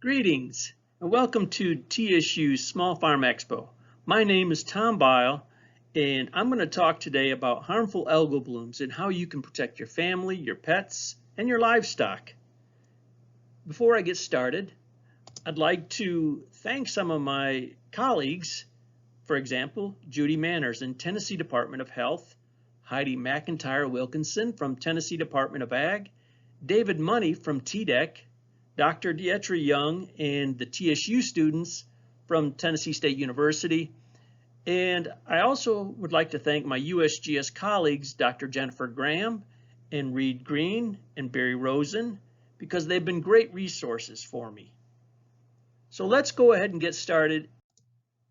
Greetings and welcome to TSU's Small Farm Expo. My name is Tom Byl and I'm going to talk today about harmful algal blooms and how you can protect your family, your pets, and your livestock. Before I get started, I'd like to thank some of my colleagues, for example, Judy Manners in Tennessee Department of Health, Heidi McIntyre Wilkinson from Tennessee Department of Ag, David Money from TDEC, Dr. Dietra Young and the TSU students from Tennessee State University. And I also would like to thank my USGS colleagues, Dr. Jennifer Graham and Reed Green and Barry Rosen, because they've been great resources for me. So let's go ahead and get started.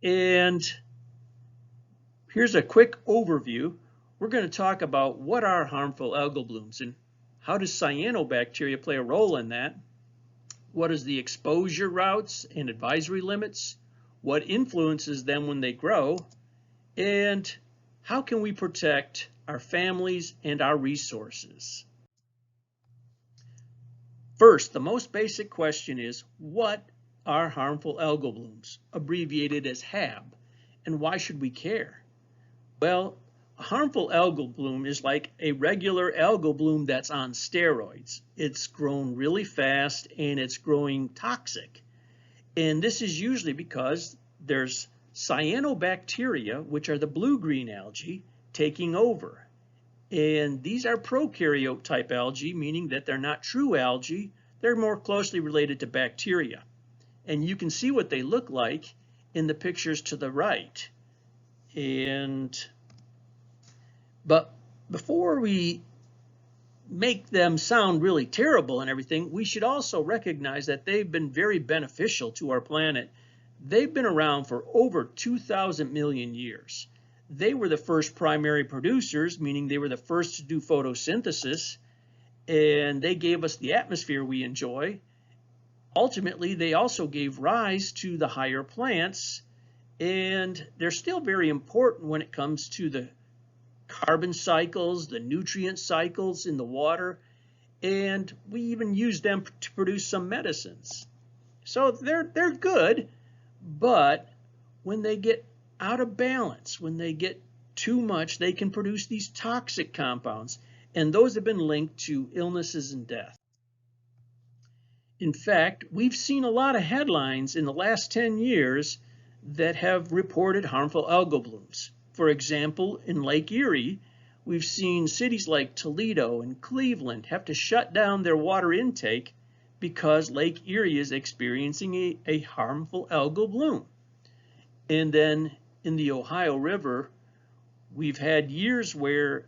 And here's a quick overview. We're going to talk about what are harmful algal blooms and how does cyanobacteria play a role in that. What is the exposure routes and advisory limits? What influences them when they grow? And how can we protect our families and our resources? First, the most basic question is, what are harmful algal blooms, abbreviated as HAB, and why should we care? Well, a harmful algal bloom is like a regular algal bloom that's on steroids. It's grown really fast and it's growing toxic. And this is usually because there's cyanobacteria, which are the blue-green algae, taking over. And these are prokaryote type algae, meaning that they're not true algae. They're more closely related to bacteria. And you can see what they look like in the pictures to the right. But before we make them sound really terrible and everything, we should also recognize that they've been very beneficial to our planet. They've been around for over 2,000 million years. They were the first primary producers, meaning they were the first to do photosynthesis, and they gave us the atmosphere we enjoy. Ultimately, they also gave rise to the higher plants, and they're still very important when it comes to the carbon cycles, the nutrient cycles in the water, and we even use them to produce some medicines. So they're good, but when they get out of balance, when they get too much, they can produce these toxic compounds, and those have been linked to illnesses and death. In fact, we've seen a lot of headlines in the last 10 years that have reported harmful algal blooms. For example, in Lake Erie, we've seen cities like Toledo and Cleveland have to shut down their water intake because Lake Erie is experiencing a harmful algal bloom. And then in the Ohio River, we've had years where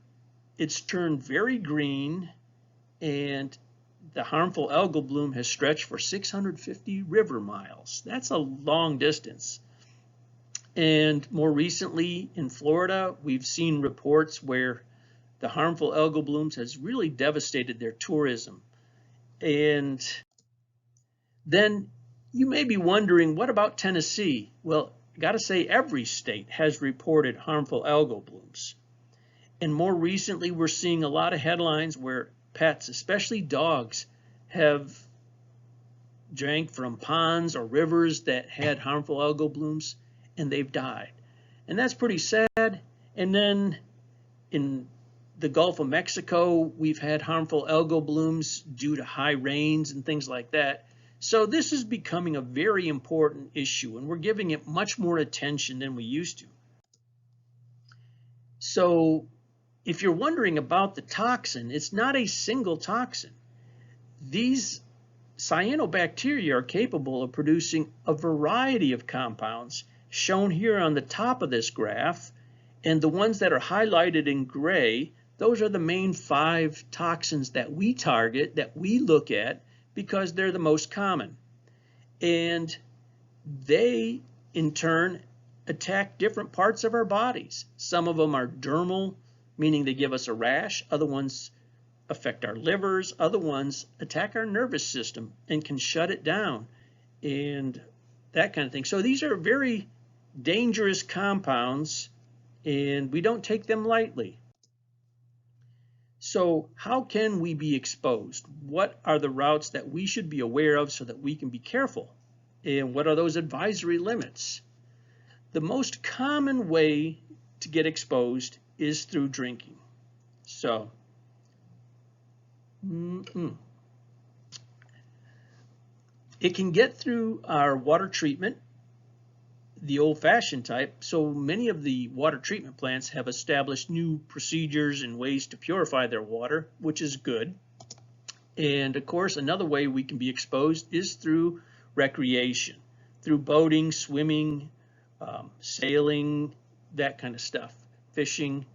it's turned very green and the harmful algal bloom has stretched for 650 river miles. That's a long distance. And more recently in Florida, we've seen reports where the harmful algal blooms has really devastated their tourism. And then you may be wondering, what about Tennessee? Well, I gotta say every state has reported harmful algal blooms. And more recently, we're seeing a lot of headlines where pets, especially dogs, have drank from ponds or rivers that had harmful algal blooms, and they've died. And that's pretty sad. And then in the Gulf of Mexico, we've had harmful algal blooms due to high rains and things like that. So this is becoming a very important issue, and we're giving it much more attention than we used to. So if you're wondering about the toxin, it's not a single toxin. These cyanobacteria are capable of producing a variety of compounds shown here on the top of this graph, and the ones that are highlighted in gray, those are the main 5 toxins that we target, that we look at, because they're the most common. And they, in turn, attack different parts of our bodies. Some of them are dermal, meaning they give us a rash. Other ones affect our livers. Other ones attack our nervous system and can shut it down and that kind of thing. So these are very dangerous compounds, and we don't take them lightly. So how can we be exposed? What are the routes that we should be aware of so that we can be careful? And what are those advisory limits? The most common way to get exposed is through drinking. So, it can get through our water treatment, the old-fashioned type. So many of the water treatment plants have established new procedures and ways to purify their water, which is good. And of course, another way we can be exposed is through recreation, through boating, swimming, sailing, that kind of stuff, fishing.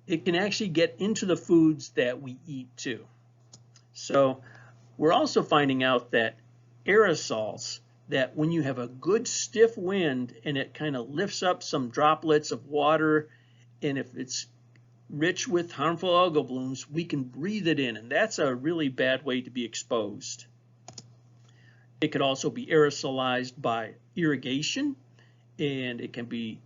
It can actually get into the foods that we eat too. So we're also finding out that aerosols, that when you have a good stiff wind and it kind of lifts up some droplets of water, and if it's rich with harmful algal blooms, we can breathe it in, and that's a really bad way to be exposed. It could also be aerosolized by irrigation, and it can be,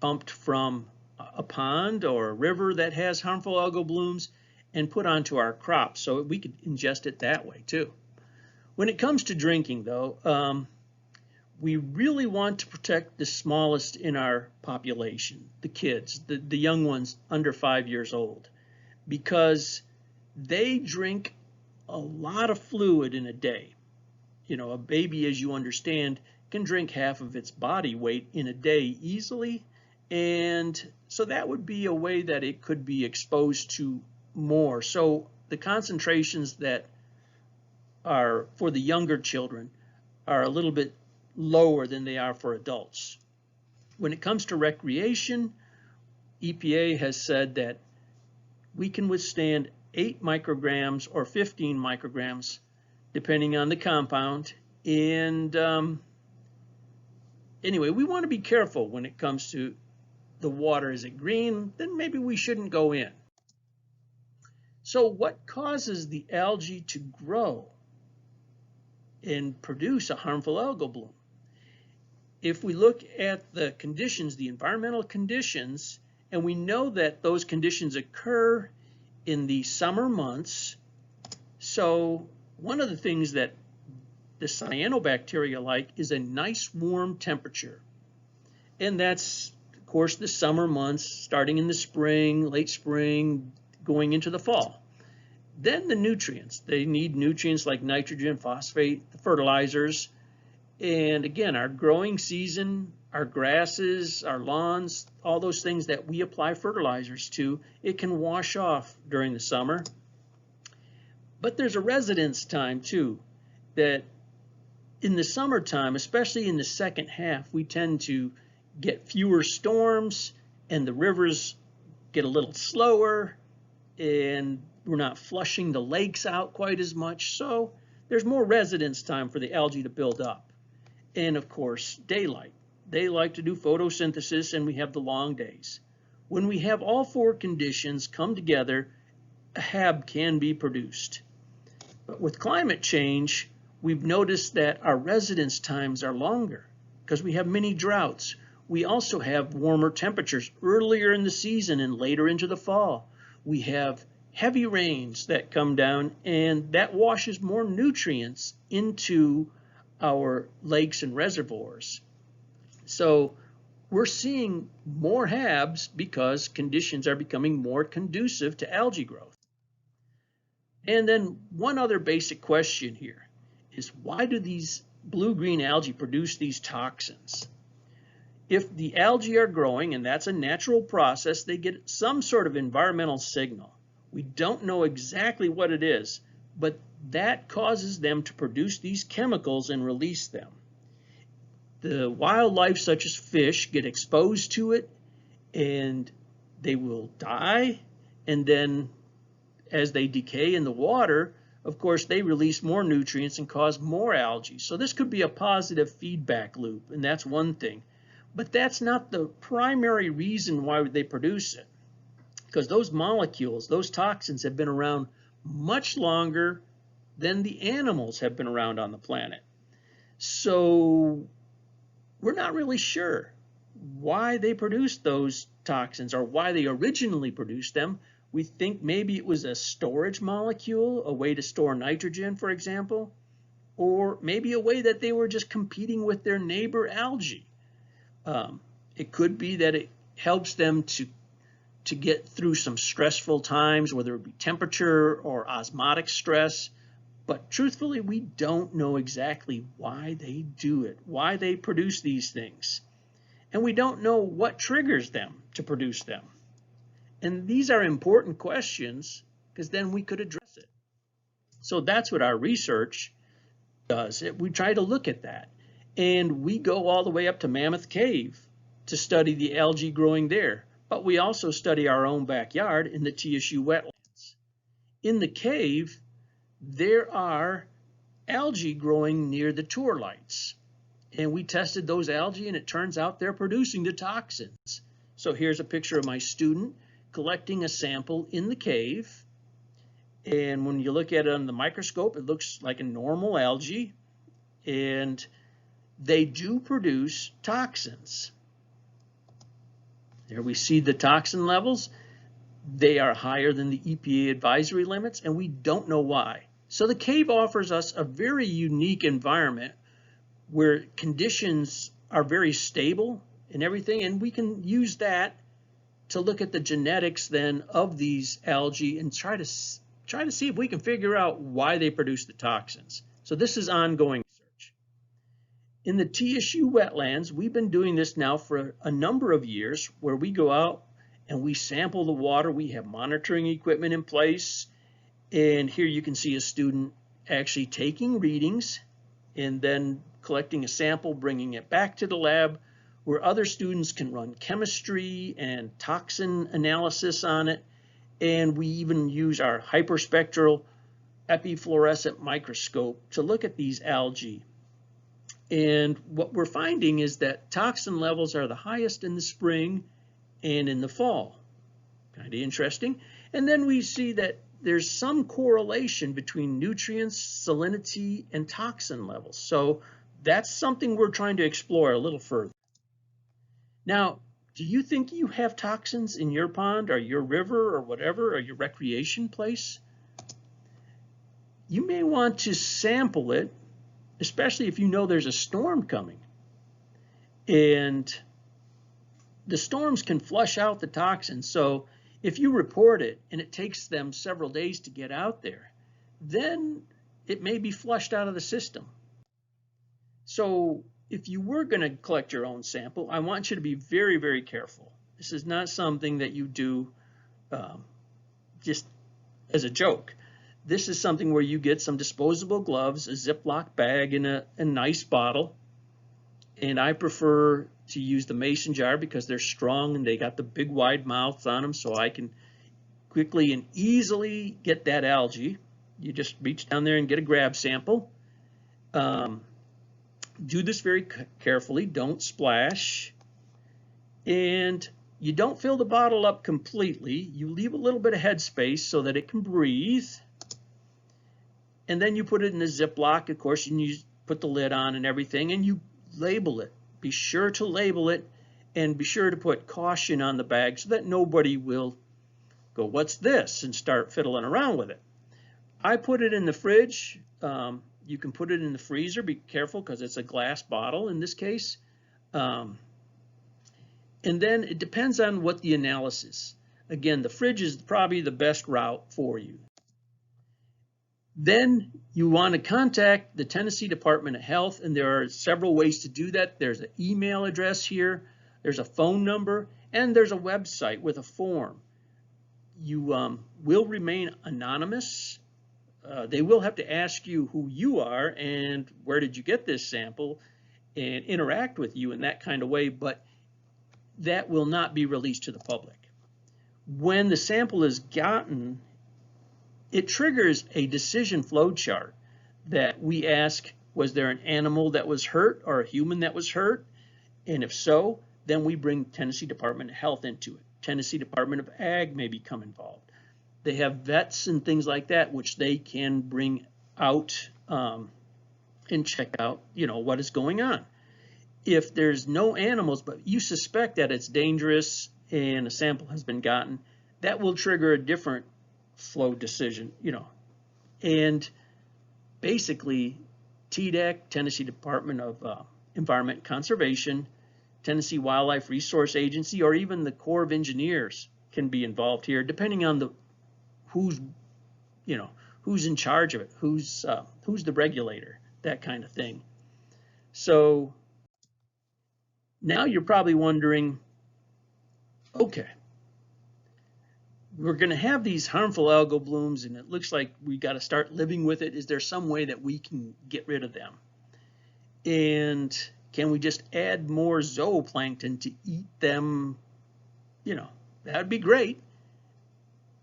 pumped from a pond or a river that has harmful algal blooms and put onto our crops, so we could ingest it that way too. When it comes to drinking, though, we really want to protect the smallest in our population, the kids, the young ones under 5 years old, because they drink a lot of fluid in a day. A baby, as you understand, can drink half of its body weight in a day easily, and so that would be a way that it could be exposed to more. So the concentrations that are for the younger children are a little bit lower than they are for adults. When it comes to recreation, EPA has said that we can withstand 8 micrograms or 15 micrograms depending on the compound. And anyway, we want to be careful when it comes to the water. Is it green? Then maybe we shouldn't go in. So what causes the algae to grow and produce a harmful algal bloom? If we look at the conditions, the environmental conditions, and we know that those conditions occur in the summer months. So one of the things that the cyanobacteria like is a nice warm temperature. And that's, of course, the summer months, starting in the spring, late spring, going into the fall. Then the nutrients. They need nutrients like nitrogen, phosphate, fertilizers. And again, our growing season, our grasses, our lawns, all those things that we apply fertilizers to, it can wash off during the summer. But there's a residence time too, that in the summertime, especially in the second half, we tend to get fewer storms and the rivers get a little slower and we're not flushing the lakes out quite as much. So there's more residence time for the algae to build up. And of course, daylight. They like to do photosynthesis and we have the long days. When we have all 4 conditions come together, a HAB can be produced. But with climate change, we've noticed that our residence times are longer because we have many droughts. We also have warmer temperatures earlier in the season and later into the fall. We have heavy rains that come down and that washes more nutrients into our lakes and reservoirs. So we're seeing more HABs because conditions are becoming more conducive to algae growth. And then one other basic question here is, why do these blue-green algae produce these toxins? If the algae are growing, and that's a natural process, they get some sort of environmental signal. We don't know exactly what it is, but that causes them to produce these chemicals and release them. The wildlife, such as fish, get exposed to it and they will die, and then as they decay in the water, of course, they release more nutrients and cause more algae. So this could be a positive feedback loop, and that's one thing. But that's not the primary reason why they produce it, because those molecules, those toxins, have been around much longer than the animals have been around on the planet. So we're not really sure why they produce those toxins or why they originally produced them. We think maybe it was a storage molecule, a way to store nitrogen, for example, or maybe a way that they were just competing with their neighbor algae. It could be that it helps them to get through some stressful times, whether it be temperature or osmotic stress. But truthfully, we don't know exactly why they do it, why they produce these things. And we don't know what triggers them to produce them. And these are important questions because then we could address it. So that's what our research does. We try to look at that. And we go all the way up to Mammoth Cave to study the algae growing there. But we also study our own backyard in the TSU wetlands. In the cave, there are algae growing near the tour lights. And we tested those algae, and it turns out they're producing the toxins. So here's a picture of my student collecting a sample in the cave. And when you look at it on the microscope, it looks like a normal algae. And they do produce toxins. There we see the toxin levels. They are higher than the EPA advisory limits, and we don't know why. So the cave offers us a very unique environment where conditions are very stable and everything, and we can use that to look at the genetics then of these algae and try to see if we can figure out why they produce the toxins. So this is ongoing research. In the TSU wetlands, we've been doing this now for a number of years, where we go out and we sample the water. We have monitoring equipment in place. And here you can see a student actually taking readings and then collecting a sample, bringing it back to the lab, where other students can run chemistry and toxin analysis on it. And we even use our hyperspectral epifluorescent microscope to look at these algae. And what we're finding is that toxin levels are the highest in the spring and in the fall. Kind of interesting. And then we see that there's some correlation between nutrients, salinity, and toxin levels. So that's something we're trying to explore a little further. Now, do you think you have toxins in your pond or your river or whatever, or your recreation place? You may want to sample it, especially if you know there's a storm coming. And the storms can flush out the toxins. So if you report it and it takes them several days to get out there, then it may be flushed out of the system. So if you were going to collect your own sample, I want you to be very, very careful. This is not something that you do just as a joke. This is something where you get some disposable gloves, a Ziploc bag, and a nice bottle. And I prefer to use the mason jar because they're strong and they got the big wide mouths on them, so I can quickly and easily get that algae. You just reach down there and get a grab sample. Do this very carefully, don't splash. And you don't fill the bottle up completely. You leave a little bit of headspace so that it can breathe. And then you put it in a Ziploc. Of course, you put the lid on and everything, and you label it. Be sure to label it, and be sure to put caution on the bag so that nobody will go, "What's this?" and start fiddling around with it. I put it in the fridge. You can put it in the freezer. Be careful because it's a glass bottle in this case. And then it depends on what the analysis. Again, the fridge is probably the best route for you. Then you want to contact the Tennessee Department of Health, and there are several ways to do that. There's an email address here, there's a phone number, and there's a website with a form. You will remain anonymous. They will have to ask you who you are and where did you get this sample and interact with you in that kind of way, but that will not be released to the public. When the sample is gotten, it triggers a decision flow chart that we ask, was there an animal that was hurt or a human that was hurt? And if so, then we bring Tennessee Department of Health into it. Tennessee Department of Ag may become involved. They have vets and things like that, which they can bring out and check out, what is going on. If there's no animals, but you suspect that it's dangerous and a sample has been gotten, that will trigger a different flow decision, and basically TDEC, Tennessee Department of Environment and Conservation, Tennessee Wildlife Resource Agency, or even the Corps of Engineers can be involved here, depending on who's in charge of it, who's the regulator, that kind of thing. So now you're probably wondering, okay, we're going to have these harmful algal blooms, and it looks like we got to start living with it. Is there some way that we can get rid of them? And can we just add more zooplankton to eat them? That would be great.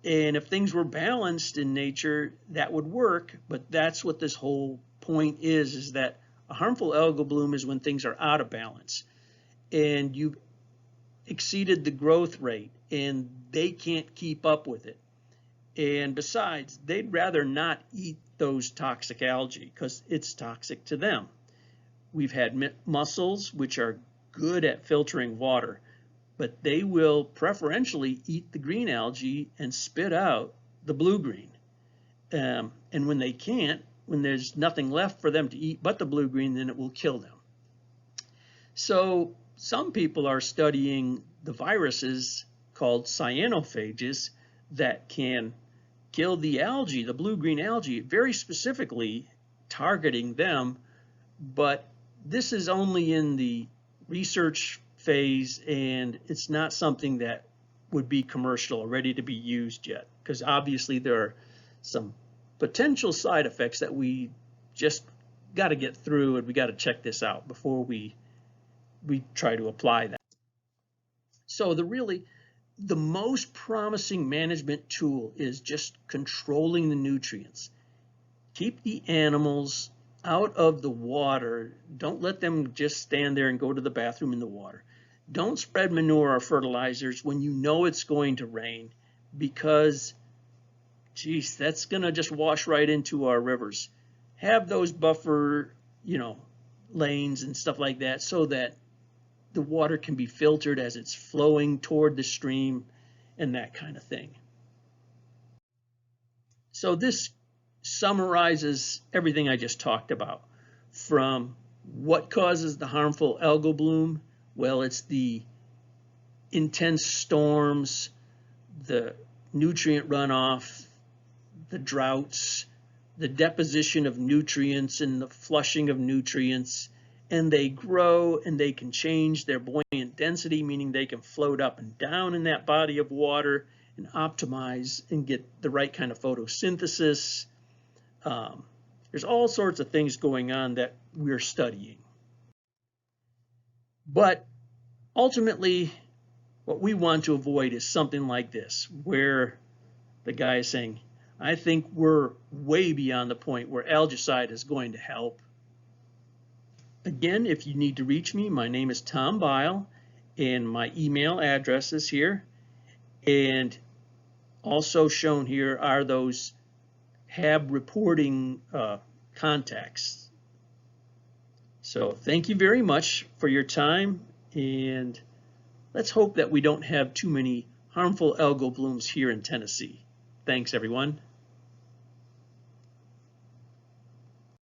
And if things were balanced in nature, that would work. But that's what this whole point is that a harmful algal bloom is when things are out of balance and you've exceeded the growth rate and they can't keep up with it. And besides, they'd rather not eat those toxic algae because it's toxic to them. We've had mussels, which are good at filtering water, but they will preferentially eat the green algae and spit out the blue-green. And when they can't, when there's nothing left for them to eat but the blue-green, then it will kill them. So some people are studying the viruses called cyanophages that can kill the algae, the blue-green algae, very specifically targeting them, but this is only in the research phase and it's not something that would be commercial or ready to be used yet, because obviously there are some potential side effects that we just got to get through, and we got to check this out before we try to apply that. So the most promising management tool is just controlling the nutrients. Keep the animals out of the water. Don't let them just stand there and go to the bathroom in the water. Don't spread manure or fertilizers when you know it's going to rain, because geez, that's going to just wash right into our rivers. Have those buffer, lanes and stuff like that so that the water can be filtered as it's flowing toward the stream and that kind of thing. So this summarizes everything I just talked about. From what causes the harmful algal bloom? Well, it's the intense storms, the nutrient runoff, the droughts, the deposition of nutrients and the flushing of nutrients, and they grow and they can change their buoyant density, meaning they can float up and down in that body of water and optimize and get the right kind of photosynthesis. There's all sorts of things going on that we're studying. But ultimately, what we want to avoid is something like this, where the guy is saying, I think we're way beyond the point where algicide is going to help. Again, if you need to reach me, my name is Tom Byl, and my email address is here. And also shown here are those HAB reporting contacts. So thank you very much for your time, and let's hope that we don't have too many harmful algal blooms here in Tennessee. Thanks, everyone.